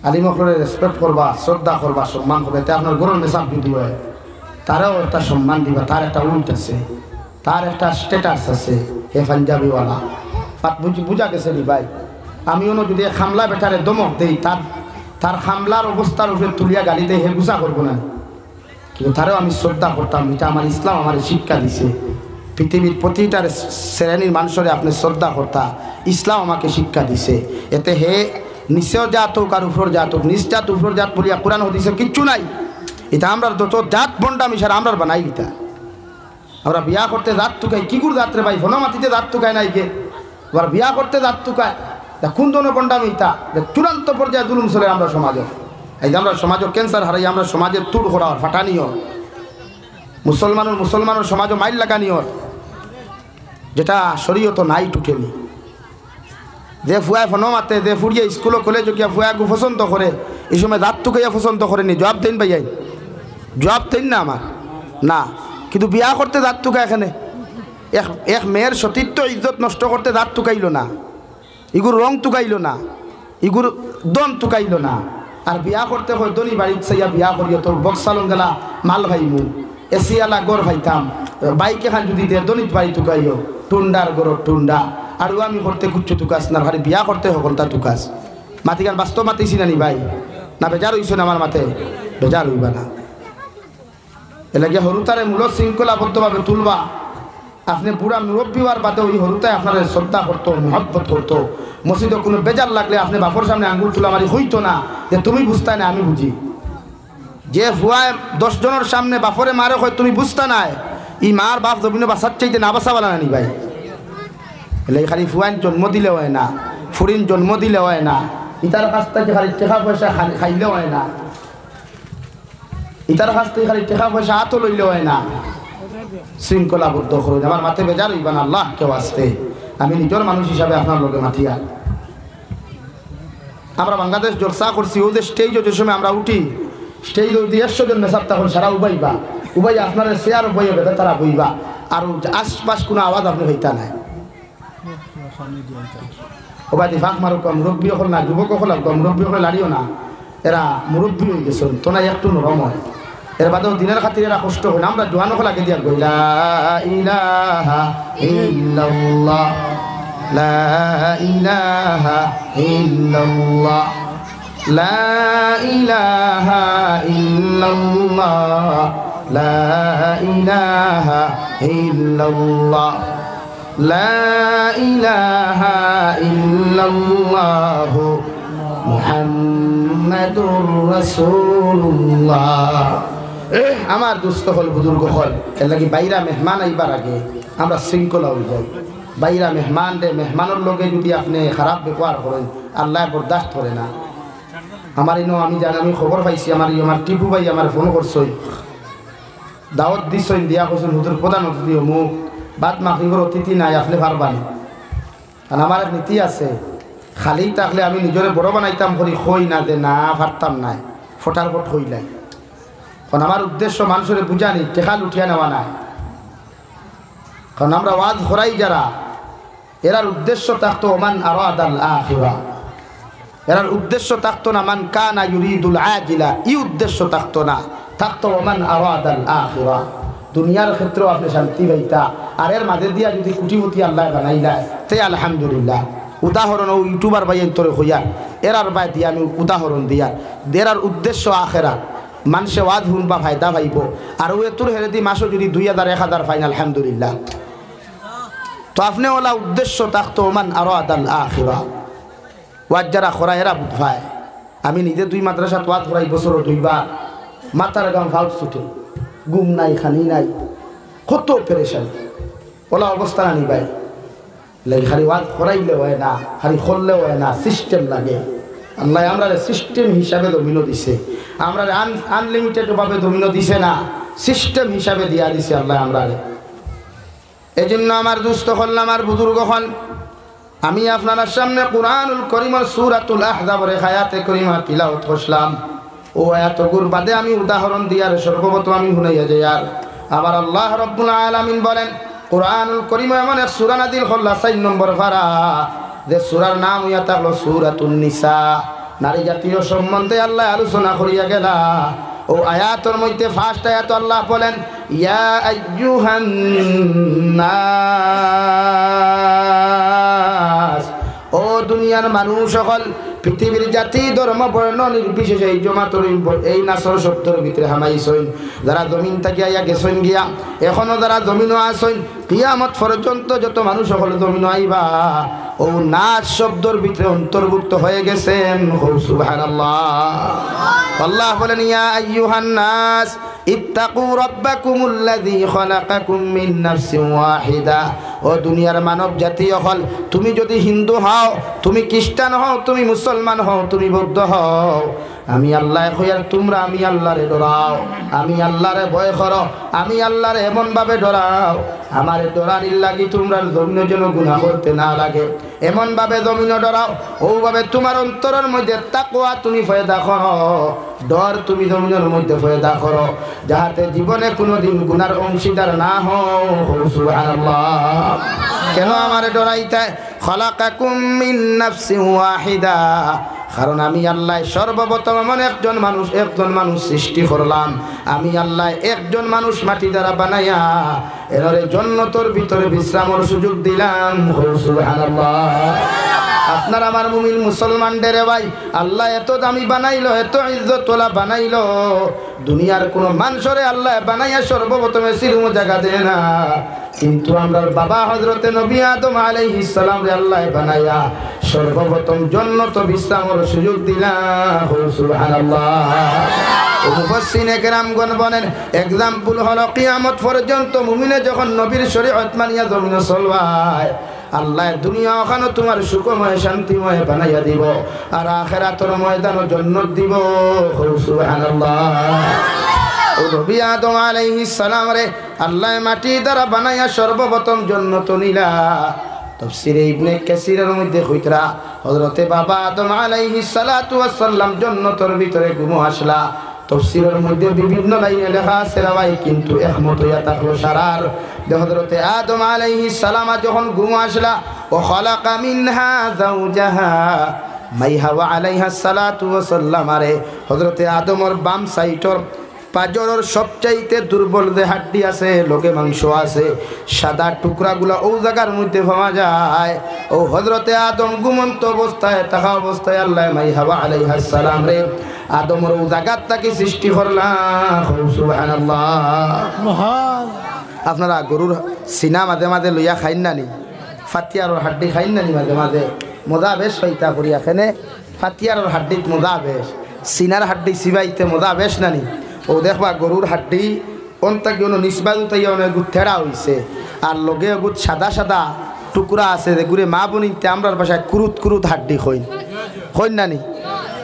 আলিমকরে respect করবা, শ্রদ্ধা করবা, সম্মান করবে। এতে আপনার গরুর মেসাব যদি হয় তারাও একটা সম্মান দিবা। তার একটা উল্ট আছে, তার একটা স্ট্যাটাস আছে। হে পাঞ্জাবিওয়ালা বুঝা গেছে নি ভাই। আমিও যদি খামলা বেটারে দমক দেই, তার খামলার অবস্থার উপরে তুলিয়া গালি দেয়, হে গুছা করবো না? কিন্তু তারাও আমি শ্রদ্ধা করতাম। এটা আমার ইসলাম আমার শিক্ষা দিছে। পৃথিবীর প্রতিটা শ্রেণীর মানুষের আপনি শ্রদ্ধা করতা, ইসলাম আমাকে শিক্ষা দিছে। এতে হে নিচেও জাত হোক আর উপর জাত হোক, নিচ জাত উপর জাত বলিয়া কোরআন হাদিসে কিচ্ছু নাই। এটা আমরা যত জাত বন্ডামি সারা আমরা বানাই দিতা। আমরা বিয়া করতে জাত তুকাই, কি করে যাত্রে ভাই ভনমাতিতে জাত তুকায় নাই গে, আবার বিয়া করতে জাত তুকায়। কোন ধরনের বন্ডামি? এটা চূড়ান্ত পর্যায়ে জুলুম চলে আমরা সমাজে। এই যে আমরা সমাজও ক্যান্সার হারাই, আমরা সমাজের তুর করার ফাটানিও, মুসলমানের সমাজও মাইল লাগানিও, যেটা শরীয়ত নাই টুটেনি। যে ফুয়া ফোন মাতে, যে ফুরিয়ে স্কুল কলেজ গিয়া ফুয়াগু পছন্দ করে, এই সময় দাঁত টুকাইয়া পছন্দ করেনি। জবাব দেন ভাইয়াই, জবাব দেন না আমার না। কিন্তু বিয়া করতে দাঁত টুকা, এখানে এক মেয়ের সতীত্ব ইজ্জত নষ্ট করতে দাঁত টুকাইল না, ইগুর রং টুকাইল না, ইগুর দন টুকাইল না। আর বিয়া করতে হয় দনি বাড়িত চাইয়া বিয়া করিও, তোর বক্সালন গেলা মাল ভাইমু, এসিয়ালা গড় ভাইতাম, বাইক এখান যদি দে দনিত বাড়ি টুকাইও, টুন্ডার গড় টুন্ডা। আর আমি করতে কুচ্ছু টুকাস না, খালি বিয়া করতে সকল তা টুকাস। মাতিগান বাস্তব মাতিছি নানি ভাই, না বেজার হইছ না আমার মাতে? বেজার হইবা না। এলাকে হরুতারে মূল শৃঙ্খলাবদ্ধভাবে তুলবা। আপনি পুরা মুরব্বী হওয়ার বাদে ওই হরুতায় আপনার শ্রদ্ধা করতো, মহব্বত করতো। মসজিদে কোনো বেজার লাগলে আপনি বাপর সামনে আঙ্গুল তুলা মারি হইতো না যে তুমি বুঝতে না আমি বুঝি। যে ভুয়ায় 10 জনের সামনে বাপরে মারে হয় তুমি বুঝতে নাই, ই মার বাপ জমিনে বাসার চাইতে না বাসা বানা নানি ভাই। এলে খালি ফুয়াইন জন্ম দিলে হয় না, ফুরিন জন্ম দিলে হয় না, ইতার কাছ থেকে খালি টাকা পয়সা খাইলে হয় না, ইতার কাছ থেকে খালি টাকা পয়সা হাতও লইলে হয় না। শৃঙ্খলাবদ্ধ করুন। আমার মাথে বেজার হইবান আল্লাহ কেউ আসতে। আমি নিজের মানুষ হিসাবে আপনার লোকে মাথিয়া। আমরা বাংলাদেশ জলসা করছি, ওদের স্টেজ যে সময় আমরা উঠি, স্টেজ যদি 100 জন মেসাব তখন সারা উবাইবা, উবাই আপনার শেয়ার বইয়ে বেঁধে তারা বইবা। আর আশপাশ কোনো আওয়াজ আপনি হইতা নাই। ওবাদি ফাঁক মারো, মুরব্বী হল না, যুবক হল, মুরব্বী হলে লাড়িও না। এরা মুরব্বী হয়ে গেছেন, তোনা একটু নরম হয়। এর বাদেও দিনের খাতির এরা কষ্ট হয় না। আমরা জোয়ানো খোলাকে দিয়া গই লা ইলাহা ইল্লাল্লাহ, লা ইলাহা ইল্লাল্লাহ, লা ইলাহা ইল্লাল্লাহ, লা ইলাহা ইল্লাল্লাহ, লা ইলাহা ইল্লাল্লাহ, মুহাম্মাদুর রাসূলুল্লাহ। আমার দুস্থ হল বুজুর্গ হল, এর লাগি বাইরা মেহমান আইবার আগে আমরা শৃঙ্খলা হয়ে যাই। বাইরা মেহমান রে মেহমানের লগে যদি আপনি খারাপ ব্যবহার করেন, আল্লাহ বরদাস্ত করে না। আমার ইনো আমি জানি, আমি খবর পাইছি, আমার টিপু ভাই আমার ফোন করছই, দাওয়াত দিছই, দিয়া করছেন হুজুর প্রধান অতিথি অমুক, বাদ মাখিগর অতিথি নাই, আপনি পারবানি। কারণ আমার এক নীতি আছে, খালি থাকলে আমি নিজরে বড় বানাইতাম করি, হই না যে না পারতাম নাই, ফটার ফট হই নাই। কারণ আমার উদ্দেশ্য মানুষের বুঝানি, টেকাল উঠিয়া নেওয়া নাই। কারণ আমরা ওয়াজ করাই যারা, এরার উদ্দেশ্য থাকতো ওমান আরাদাল আখিরা, এরার উদ্দেশ্য থাকতো না মান কানা ইউরিদুল আজিলা, ই উদ্দেশ্য থাকতো না, থাকতো ওমান আরাদাল আখিরা। দুনিয়ার ক্ষেত্রেও আপনি শান্তি পাইতা। আর এর মাঝে দিয়া যদি কুটিপুটি আল্লাহ বানাইলা, তে আলহামদুলিল্লাহ। উদাহরণ ও ইউটিউবার ভাই তোরে হইয়া এরার বাই দিয়া আমি উদাহরণ দিয়া, এরার উদ্দেশ্য আখেরা, মানুষে ওয়াজ শুনবা ফায়দা পাইব। আর ও তোর হেরে দি মাসও যদি 2000 1000 ফাইন আলহামদুলিল্লাহ। তো আপনি ওলা উদ্দেশ্য থাকতো ওমান আরাদাল আখিরা। ওয়াজ যারা খরা এরা বুঝায়। আমি নিজে 2 মাদ্রাসাত ওয়াজ করাই, বছর 2 বার, মাথার গাম ফাউট ছুটে, ঘুম নাই, খানি নাই, কত পেরেশান, ওলা অবস্থা আনি ভাই। লাগে খালি ওয়াজ করাইলে হয় না, খালি করলে হয় না, সিস্টেম লাগে। আল্লাহ আমরা সিস্টেম হিসাবে দমিনো দিছে, আমরা আনলিমিটেড ভাবে দমিনো দিছে না, সিস্টেম হিসাবে দিয়া দিছে আল্লাহ আমরা। এই জন্য আমার দুস্থ হল, আমার বুজুর্গ হল, আমি আপনার সামনে কুরআনুল কারীমের সূরাতুল আহজাবের আয়াতে কারিমা তিলাওয়াত করলাম। ও আয়াতগুলোর বাদে আমি উদাহরণ দিয়ার সর্বপ্রথম আমি শুনাইয়া যাই। আর আবার আল্লাহ রাব্বুল আলামিন বলেন, কুরআনুল কারীম এমন এক সূরা নাযিল করলা 4 নম্বর পারা, যে সূরার নাম হইয়া থাকলো সূরাতুন নিসা। নারী জাতীয় সম্বন্ধে আল্লাহ আলোচনা করিয়া গেলা ও আয়াতের মধ্যে ফার্স্ট আয়াত আল্লাহ বলেন ইয়া আইয়ুহান নাস ও দুনিয়ার মানুষ সকল পৃথিবীর জাতি ধর্ম বর্ণ নির্বিশেষে এই জমাতর এই নাসর শব্দের ভিতরে হামাইছইন যারা জমিন থেকে আইয়া গেছইন গিয়া এখনো যারা জমিনও আসইন কিয়ামত পর্যন্ত যত মানুষ সকল জমিন আইবা ও নাস শব্দের ভিতরে অন্তর্ভুক্ত হয়ে গেছেন সুবহানাল্লাহ আল্লাহ বলেন ইয়া আইয়ুহান নাস ইত্তাকু রাব্বাকুমুল্লাযী খালাকাকুম মিন নাফসিন ওয়াহিদা ও দুনিয়ার মানব জাতি হল তুমি যদি হিন্দু হও তুমি খ্রিস্টান হও তুমি মুসলমান হও তুমি বৌদ্ধ হও আমি আল্লাহ কইয়ার তোমরা আমি আল্লাহরে ডরাও আমি আল্লাহরে ভয় করো আমি আল্লাহরে এমন ভাবে ডরাও আমারে ডরানির লাগি তোমরা জমিন যেন গুনাহ করতে না লাগে এমন ভাবে জমিন ডরাও ওভাবে তোমার অন্তরের মধ্যে তাকওয়া তুমি পয়দা করো ডর তুমি জমিনের মধ্যে পয়দা করো যাহাতে জীবনে কোনোদিন গুনার অংশীদার না হও সুবহানাল্লাহ কেন আমারে ডরাইতে খালাকাকুম মিন নাফসিন ওয়াহিদা কারণ আমি আল্লাহ সর্বপ্রথম এমন একজন মানুষ সৃষ্টি করলাম আমি আল্লাহ একজন মানুষ মাটি দ্বারা বানাইয়া এর জান্নাতের ভিতরে বিশ্রামের সুযোগ দিলাম সুবহানাল্লাহ আপনার আমার মুমিন মুসলমানদের ভাই আল্লাহ এত দামি বানাইলো এত ইজ্জতওয়ালা বানাইলো দুনিয়ার কোন মানুষরে আল্লাহ বানাইয়া সর্বপ্রথমে সিরুম জায়গা দেয় না কিন্তু আমরা বাবা হযরতে নবী আদম আলাইহিস সালাম রে আল্লাহ বানাইয়া সর্বপ্রথম জান্নাত বিশ্রামের সুযোগ দিলাম সুবহানাল্লাহ মুফাসসিরিনে কেরামগণ বলেন एग्जांपल হলো কিয়ামত পর্যন্ত মুমিনে যখন নবীর শরীয়ত মানিয়া জমিনে চলবায় আল্লাহ দুনিয়া ওখানে তোমার সুখময় শান্তিময় বানাইয়া দিব আর আখিরাতের ময়দানে জান্নাত দিব সুবহানাল্লাহ ও নবী আদম আলাইহিস সালাম রে আল্লাহ মাটি দ্বারা বানাইয়া সর্বপ্রথম জান্নাত নিলা তাফসীরে ইবনে কাসিরের মধ্যে কইতরা হযরতে বাবা আদম আলাইহিস সালাতু ওয়াস সালাম জান্নাতের ভিতরে ঘুমো আসলা তাফসীরের মধ্যে বিভিন্ন লাইনে লেখা আছে রাই কিন্তু একমত হইয়া থাকলো সারার হযরতে আদম আলাইহিস সালাম যখন ঘুমো আসলা ও খালাকা মিনহা যাওজাহা মাই হাওয়া আলাইহিস সালাতু ওয়াস সালাম রে হযরতে আদমের বাম সাইডর পাজরের সবচাইতে দুর্বল যে হাড্ডি আছে লোকে মাংস আছে সাদা টুকরাগুলো ও জায়গার মধ্যে পাওয়া যায় ও হযরতে আদম ঘুমন্ত অবস্থায় থাকা অবস্থায় আল্লাহ মাই হাওয়া আলাইহিস সালাম রে আদমের ও জায়গাটাকে সৃষ্টি করলাম সুবহানাল্লাহ মহান আপনারা গরুর সিনা মাঝে মাঝে লইয়া খাইন নানি ফাতিয়ার হাড্ডি খাইন নানি মাঝে মাঝে মজা বেশ হইতা করিয়া খেনে ফাতিয়ার হাড্ডিত মজা বেশ সিনার হাড্ডি সিবাইতে মজা বেশ নানি ও দেখবা গরুর হাড্ডি অন্তাকে কোনো নিসবাদু তাই অনেক গুথেড়া হইছে আর লগে গুত সাদা সাদা টুকরা আছে যেগুলো মা বনিতে আমরার বাসায় কুরুত কুরুত হাড্ডি খইন খইন নানি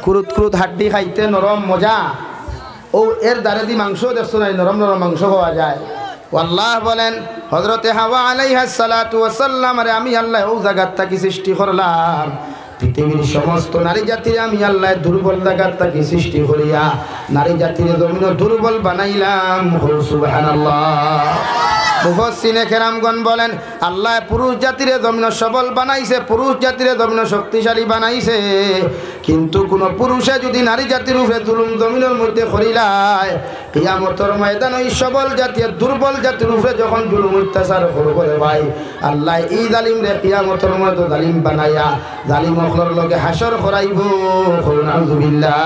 কুরুত কুরুত হাড্ডি খাইতে নরম মজা ও এর দ্বারে দি মাংস দেখছো নাই নরম নরম মাংস পাওয়া যায় আল্লাহ বলেন হযরতে হাওয়া আলাইহিস সালাতু ওয়াস সালাম রে আমি আল্লাহ ও জায়গার থেকে সৃষ্টি করলাম পৃথিবীর সমস্ত নারী জাতির আমি আল্লাহ দুর্বল জায়গার থেকে সৃষ্টি করিয়া নারী জাতির জমিন দুর্বল বানাইলাম সুবহানাল্লাহ মুফাসসিরিনে কেরামগণ বলেন আল্লাহ পুরুষ জাতির জমিন সবল বানাইছে পুরুষ জাতির জমিন শক্তিশালী বানাইছে কিন্তু কোন পুরুষে যদি নারী জাতির উপরে জুলুম জমিনের মধ্যে করিলায় কিয়ামতের ময়দানে ওই সবল জাতির দুর্বল জাতির উপরে যখন জুলুম অত্যাচার করবে ভাই আল্লাহ এই জালিম রে কিয়ামতের মধ্যে জালিম বানাইয়া জালিম হকলর লগে হাসর করাইব নাউযুবিল্লাহ